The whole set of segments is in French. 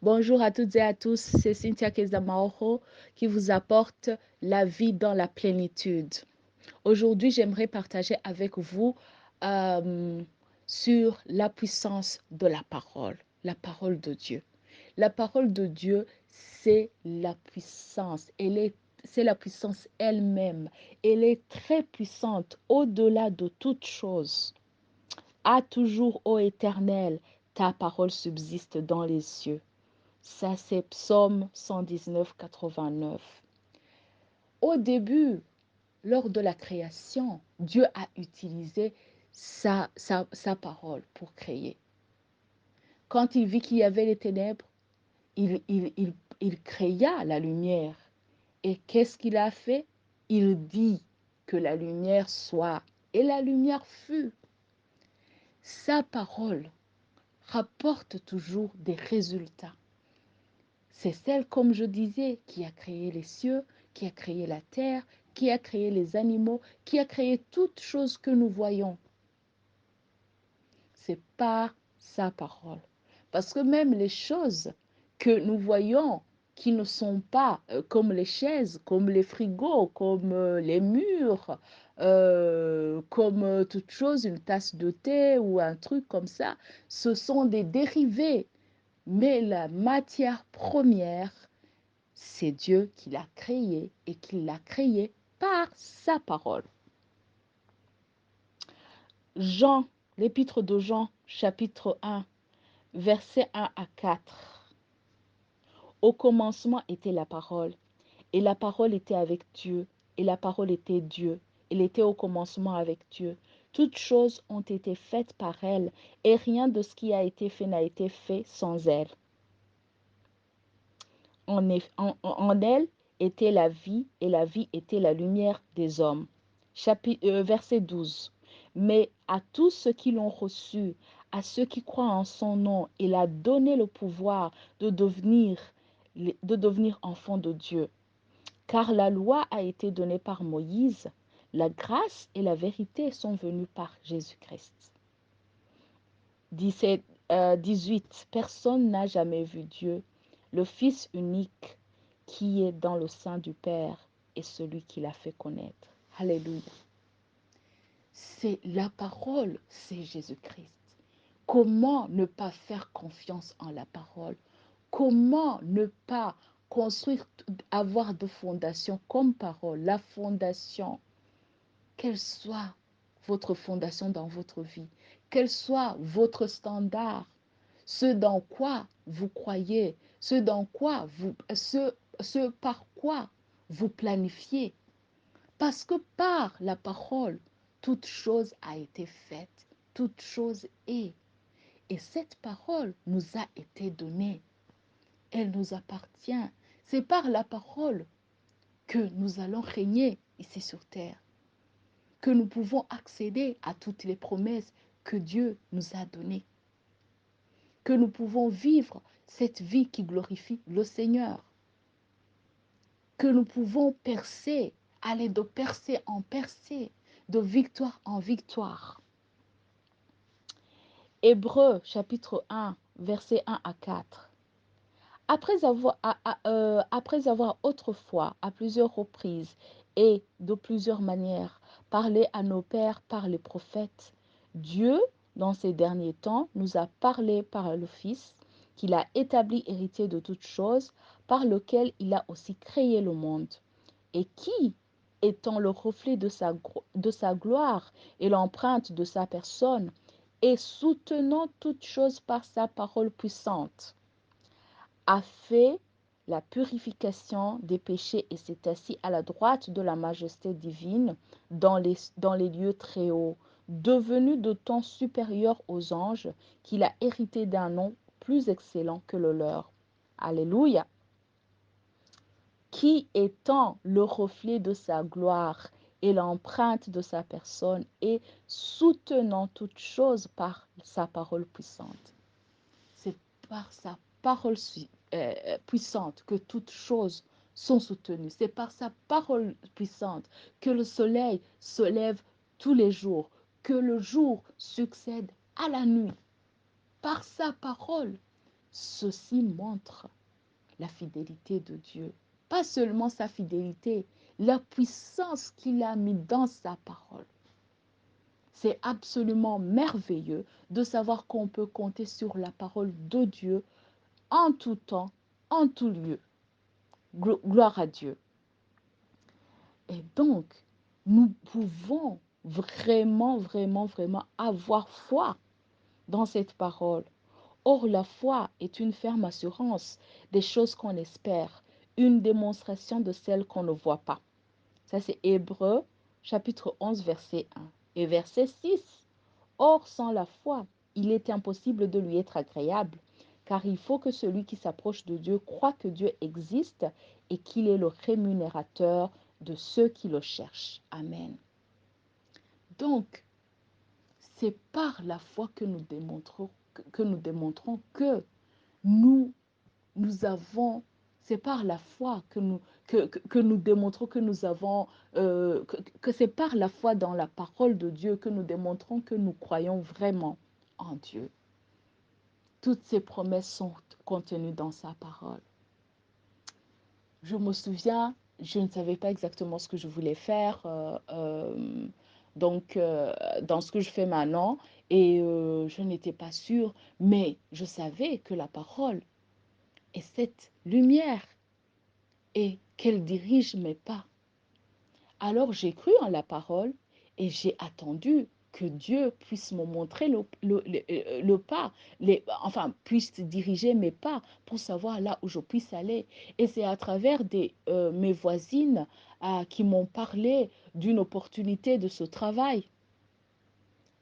Bonjour à toutes et à tous, c'est Cynthia Kezamaoro qui vous apporte la vie dans la plénitude. Aujourd'hui, j'aimerais partager avec vous euh, sur la puissance de la parole de Dieu. La parole de Dieu, c'est la puissance. C'est la puissance elle-même. Elle est très puissante au-delà de toute chose. À toujours, ô Éternel, ta parole subsiste dans les cieux. Ça, c'est Psaume 119, 89. Au début, lors de la création, Dieu a utilisé sa parole pour créer. Quand il vit qu'il y avait les ténèbres, il créa la lumière. Et qu'est-ce qu'il a fait? Il dit que la lumière soit. Et la lumière fut. Sa parole rapporte toujours des résultats. C'est celle, comme je disais, qui a créé les cieux, qui a créé la terre, qui a créé les animaux, qui a créé toutes choses que nous voyons. C'est par sa parole. Parce que même les choses que nous voyons qui ne sont pas comme les chaises, comme les frigos, comme les murs, comme toute chose, une tasse de thé ou un truc comme ça, ce sont des dérivés. Mais la matière première, c'est Dieu qui l'a créé et qui l'a créé par sa parole. Jean, l'épître de Jean, chapitre 1, versets 1 à 4. Au commencement était la parole, et la parole était avec Dieu, et la parole était Dieu. Elle était au commencement avec Dieu. Toutes choses ont été faites par elle, et rien de ce qui a été fait n'a été fait sans elle. En elle était la vie, et la vie était la lumière des hommes. Verset 12. Mais à tous ceux qui l'ont reçu, à ceux qui croient en son nom, il a donné le pouvoir de devenir enfants de Dieu. Car la loi a été donnée par Moïse, la grâce et la vérité sont venues par Jésus-Christ. 18. Personne n'a jamais vu Dieu, le Fils unique qui est dans le sein du Père et celui qui l'a fait connaître. Alléluia. C'est la parole, c'est Jésus-Christ. Comment ne pas faire confiance en la parole? Comment ne pas construire, avoir de fondation comme parole? La fondation, quelle soit votre fondation dans votre vie, quel soit votre standard, ce dans quoi vous croyez, ce par quoi vous planifiez. Parce que par la parole, toute chose a été faite, toute chose est. Et cette parole nous a été donnée. Elle nous appartient. C'est par la parole que nous allons régner ici sur terre, que nous pouvons accéder à toutes les promesses que Dieu nous a données, que nous pouvons vivre cette vie qui glorifie le Seigneur, que nous pouvons percer, aller de percée en percée, de victoire en victoire. Hébreux chapitre 1, versets 1 à 4. Après avoir autrefois, à plusieurs reprises et de plusieurs manières, parlé à nos pères par les prophètes, Dieu, dans ces derniers temps, nous a parlé par le Fils, qu'il a établi héritier de toutes choses, par lequel il a aussi créé le monde, et qui, étant le reflet de sa gloire et l'empreinte de sa personne, et soutenant toutes choses par sa parole puissante, a fait la purification des péchés et s'est assis à la droite de la majesté divine dans les lieux très hauts, devenu de temps supérieur aux anges, qu'il a hérité d'un nom plus excellent que le leur. Alléluia. Qui étant le reflet de sa gloire et l'empreinte de sa personne et soutenant toutes choses par sa parole puissante. C'est par sa parole puissante que toutes choses sont soutenues. C'est par sa parole puissante que le soleil se lève tous les jours, que le jour succède à la nuit. Par sa parole, Ceci montre la fidélité de Dieu. Pas seulement sa fidélité, la puissance qu'il a mis dans sa parole. C'est absolument merveilleux de savoir qu'on peut compter sur la parole de Dieu en tout temps, en tout lieu. Gloire à Dieu. Et donc, nous pouvons vraiment, vraiment, vraiment avoir foi dans cette parole. Or, la foi est une ferme assurance des choses qu'on espère, une démonstration de celles qu'on ne voit pas. Ça, c'est Hébreux, chapitre 11, verset 1. Et verset 6. Or, sans la foi, il est impossible de lui être agréable, car il faut que celui qui s'approche de Dieu croit que Dieu existe et qu'il est le rémunérateur de ceux qui le cherchent. Amen. Donc, c'est par la foi que nous démontrons que nous avons, c'est par la foi que nous démontrons que nous avons, que c'est par la foi dans la parole de Dieu que nous démontrons que nous croyons vraiment en Dieu. Toutes ces promesses sont contenues dans sa parole. Je me souviens, je ne savais pas exactement ce que je voulais faire, dans ce que je fais maintenant, et je n'étais pas sûre, mais je savais que la parole est cette lumière et qu'elle dirige mes pas. Alors j'ai cru en la parole et j'ai attendu que Dieu puisse me montrer le pas, puisse diriger mes pas pour savoir là où je puisse aller. Et c'est à travers mes voisines qui m'ont parlé d'une opportunité de ce travail.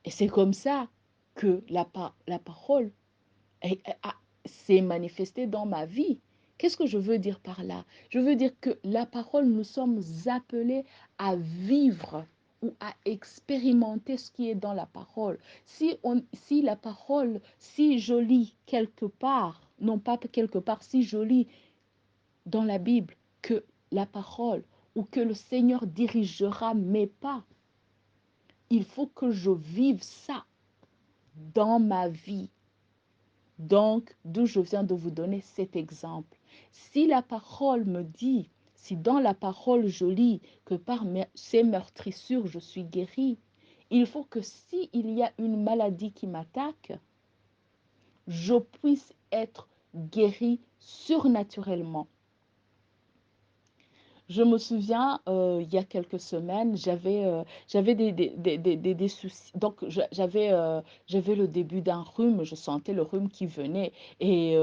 Et c'est comme ça que la parole s'est manifestée dans ma vie. Qu'est-ce que je veux dire par là? Je veux dire que la parole, nous sommes appelés à vivre ou à expérimenter ce qui est dans la parole. Si la parole, si je lis quelque part, non pas quelque part, si je lis dans la Bible que la parole ou que le Seigneur dirigera mes pas, il faut que je vive ça dans ma vie. Donc, d'où je viens de vous donner cet exemple. Si la parole me dit, si dans la parole je lis que par ces meurtrissures je suis guérie, il faut que s'il y a une maladie qui m'attaque, je puisse être guérie surnaturellement. Je me souviens, il y a quelques semaines, j'avais des soucis. Donc, j'avais le début d'un rhume, je sentais le rhume qui venait. Et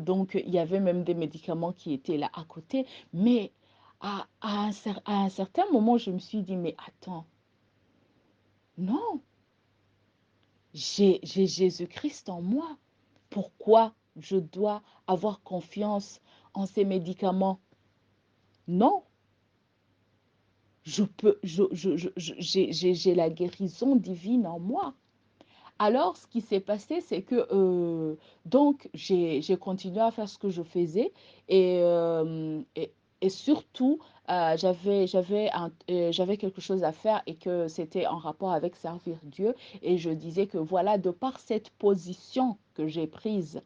donc, il y avait même des médicaments qui étaient là à côté. Mais à un certain moment, je me suis dit, mais attends, non, j'ai Jésus-Christ en moi. Pourquoi je dois avoir confiance en ces médicaments? Non. J'ai la guérison divine en moi. Alors, ce qui s'est passé, c'est que donc j'ai continué à faire ce que je faisais et, et surtout, j'avais quelque chose à faire et que c'était en rapport avec servir Dieu. Et je disais que voilà, de par cette position que j'ai prise,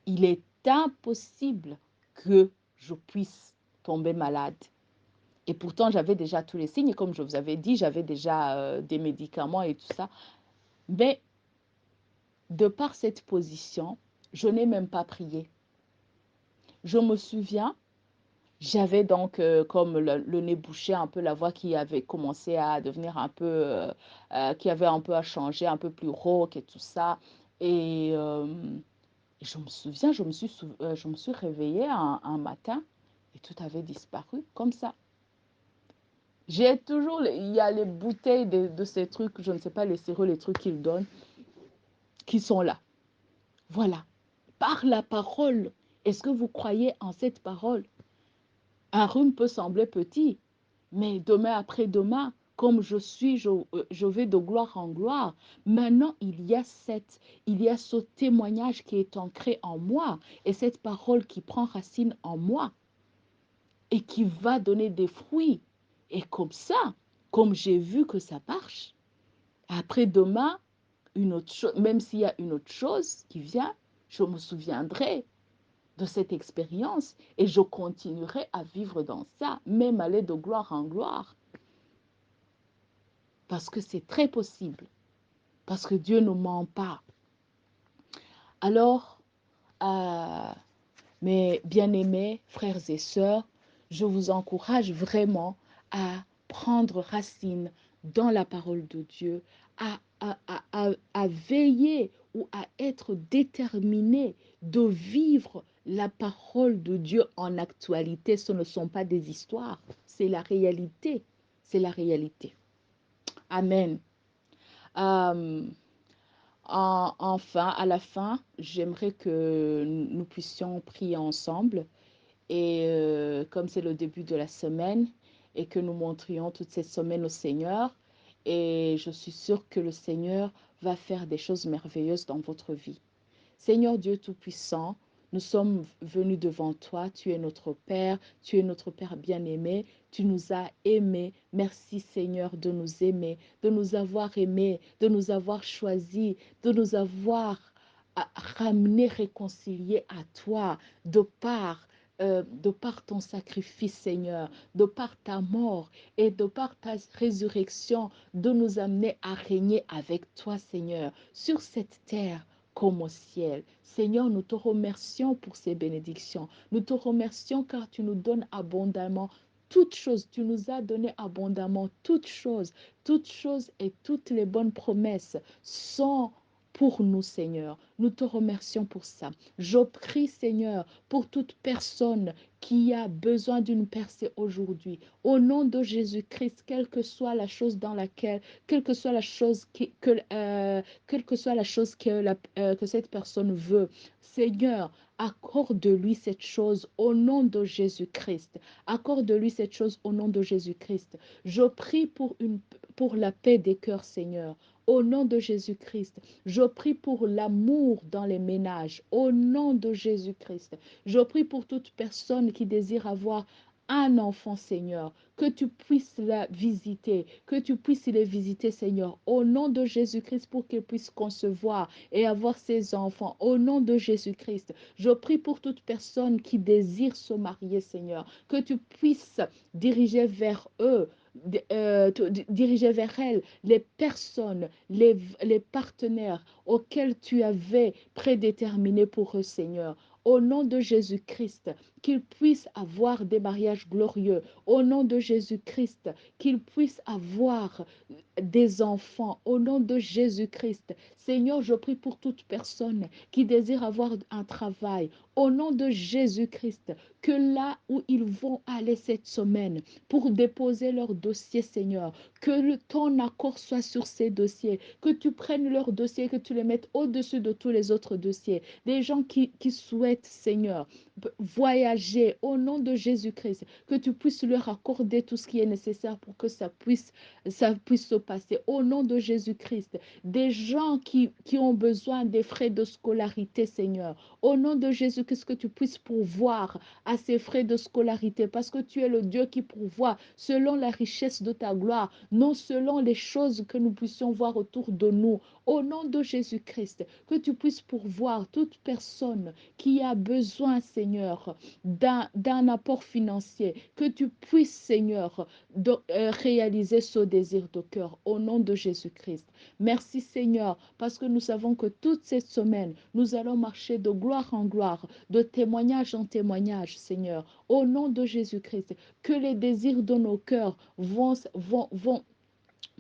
il est impossible que je puisse tomber malade. Et pourtant, j'avais déjà tous les signes. Et comme je vous avais dit, j'avais déjà des médicaments et tout ça. Mais de par cette position, je n'ai même pas prié. Je me souviens, j'avais donc comme le nez bouché, un peu la voix qui avait commencé à devenir un peu, qui avait un peu à changer, un peu plus rauque et tout ça. Et, je me souviens, je me suis réveillée un matin et tout avait disparu comme ça. J'ai toujours, il y a les bouteilles de ces trucs, je ne sais pas, les sirop, les trucs qu'ils donnent, qui sont là. Voilà. Par la parole. Est-ce que vous croyez en cette parole? Un rhume peut sembler petit, mais demain après-demain, comme je vais de gloire en gloire. Maintenant, il y a ce témoignage qui est ancré en moi et cette parole qui prend racine en moi et qui va donner des fruits. Et comme ça, comme j'ai vu que ça marche, après-demain, une autre chose, même s'il y a une autre chose qui vient, je me souviendrai de cette expérience et je continuerai à vivre dans ça, même aller de gloire en gloire. Parce que c'est très possible, parce que Dieu ne ment pas. Alors, mes bien-aimés frères et sœurs, je vous encourage vraiment à prendre racine dans la parole de Dieu, à veiller ou à être déterminé de vivre la parole de Dieu en actualité. Ce ne sont pas des histoires, c'est la réalité. C'est la réalité. Amen. Euh, Enfin, à la fin, j'aimerais que nous puissions prier ensemble. Et comme c'est le début de la semaine et que nous montrions toute cette semaine au Seigneur, et je suis sûre que le Seigneur va faire des choses merveilleuses dans votre vie. Seigneur Dieu Tout-Puissant, nous sommes venus devant toi. Tu es notre Père, tu es notre Père bien-aimé. Tu nous as aimés. Merci Seigneur de nous aimer, de nous avoir aimés, de nous avoir choisis, de nous avoir ramenés, réconciliés à toi de par ton sacrifice, Seigneur, de par ta mort et de par ta résurrection, de nous amener à régner avec toi, Seigneur, sur cette terre comme au ciel. Seigneur, nous te remercions pour ces bénédictions. Nous te remercions car tu nous donnes abondamment toutes choses. Tu nous as donné abondamment toutes choses et toutes les bonnes promesses sont pour nous, Seigneur. Nous te remercions pour ça. Je prie, Seigneur, pour toute personne qui a besoin d'une percée aujourd'hui. Au nom de Jésus-Christ, quelle que soit la chose dans laquelle, quelle que soit la chose quelle que soit la chose que cette personne veut, Seigneur, accorde-lui cette chose au nom de Jésus-Christ. Accorde-lui cette chose au nom de Jésus-Christ. Je prie pour la paix des cœurs, Seigneur. Au nom de Jésus-Christ, je prie pour l'amour dans les ménages. Au nom de Jésus-Christ, je prie pour toute personne qui désire avoir un enfant, Seigneur, que tu puisses la visiter, que tu puisses les visiter, Seigneur, au nom de Jésus-Christ, pour qu'ils puissent concevoir et avoir ses enfants. Au nom de Jésus-Christ, je prie pour toute personne qui désire se marier, Seigneur, que tu puisses diriger vers eux diriger vers elles les personnes, les partenaires auxquels tu avais prédéterminés pour eux, Seigneur. Au nom de Jésus-Christ, qu'ils puissent avoir des mariages glorieux. Au nom de Jésus-Christ, qu'ils puissent avoir des enfants. Au nom de Jésus-Christ, Seigneur, je prie pour toute personne qui désire avoir un travail. Au nom de Jésus-Christ, que là où ils vont aller cette semaine pour déposer leur dossier, Seigneur, que ton accord soit sur ces dossiers, que tu prennes leurs dossiers, que tu les mettes au-dessus de tous les autres dossiers. Des gens qui souhaitent, Seigneur, voyager au nom de Jésus-Christ, que tu puisses leur accorder tout ce qui est nécessaire pour que ça puisse se passer. Au nom de Jésus-Christ, des gens qui ont besoin des frais de scolarité, Seigneur, au nom de Jésus-Christ, que tu puisses pourvoir à ces frais de scolarité, parce que tu es le Dieu qui pourvoit selon la richesse de ta gloire, non selon les choses que nous puissions voir autour de nous. Au nom de Jésus-Christ, que tu puisses pourvoir toute personne qui a besoin, Seigneur, d'un apport financier, que tu puisses, Seigneur, réaliser ce désir de cœur au nom de Jésus-Christ. Merci, Seigneur, parce que nous savons que toute cette semaine, nous allons marcher de gloire en gloire, de témoignage en témoignage, Seigneur, au nom de Jésus-Christ, que les désirs de nos cœurs vont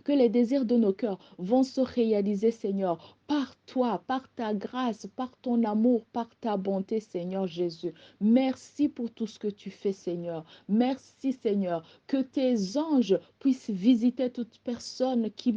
que les désirs de nos cœurs vont se réaliser, Seigneur, par toi, par ta grâce, par ton amour, par ta bonté, Seigneur Jésus. Merci pour tout ce que tu fais, Seigneur. Merci, Seigneur, que tes anges puissent visiter toute personne qui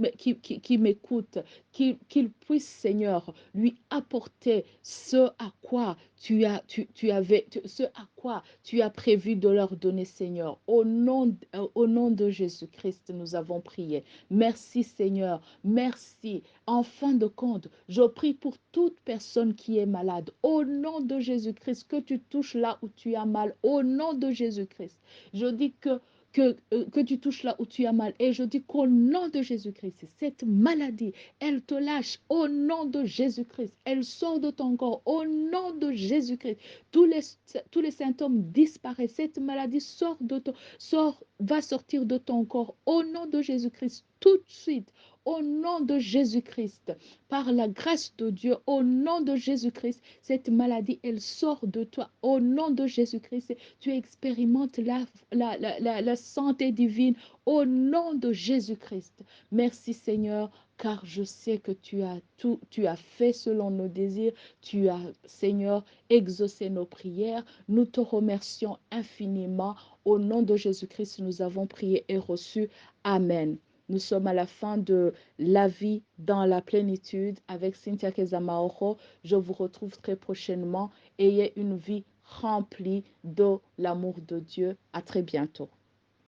m'écoute, qu'ils puissent, Seigneur, lui apporter ce à quoi ce à quoi tu as prévu de leur donner, Seigneur. Au nom de Jésus-Christ, nous avons prié. Merci Seigneur, merci. En fin de compte, je prie pour toute personne qui est malade. Au nom de Jésus-Christ, que tu touches là où tu as mal. Au nom de Jésus-Christ, je dis que tu touches là où tu as mal. Et je dis qu'au nom de Jésus-Christ, cette maladie, elle te lâche au nom de Jésus-Christ. Elle sort de ton corps au nom de Jésus-Christ. Tous les symptômes disparaissent. Cette maladie va sortir de ton corps au nom de Jésus-Christ tout de suite. Au nom de Jésus-Christ, par la grâce de Dieu, au nom de Jésus-Christ, cette maladie, elle sort de toi. Au nom de Jésus-Christ, tu expérimentes la santé divine au nom de Jésus-Christ. Merci Seigneur, car je sais que tu as fait selon nos désirs. Tu as, Seigneur, exaucé nos prières. Nous te remercions infiniment. Au nom de Jésus-Christ, nous avons prié et reçu. Amen. Nous sommes à la fin de La vie dans la plénitude avec Cynthia Kezamaoro. Je vous retrouve très prochainement. Ayez une vie remplie de l'amour de Dieu. À très bientôt.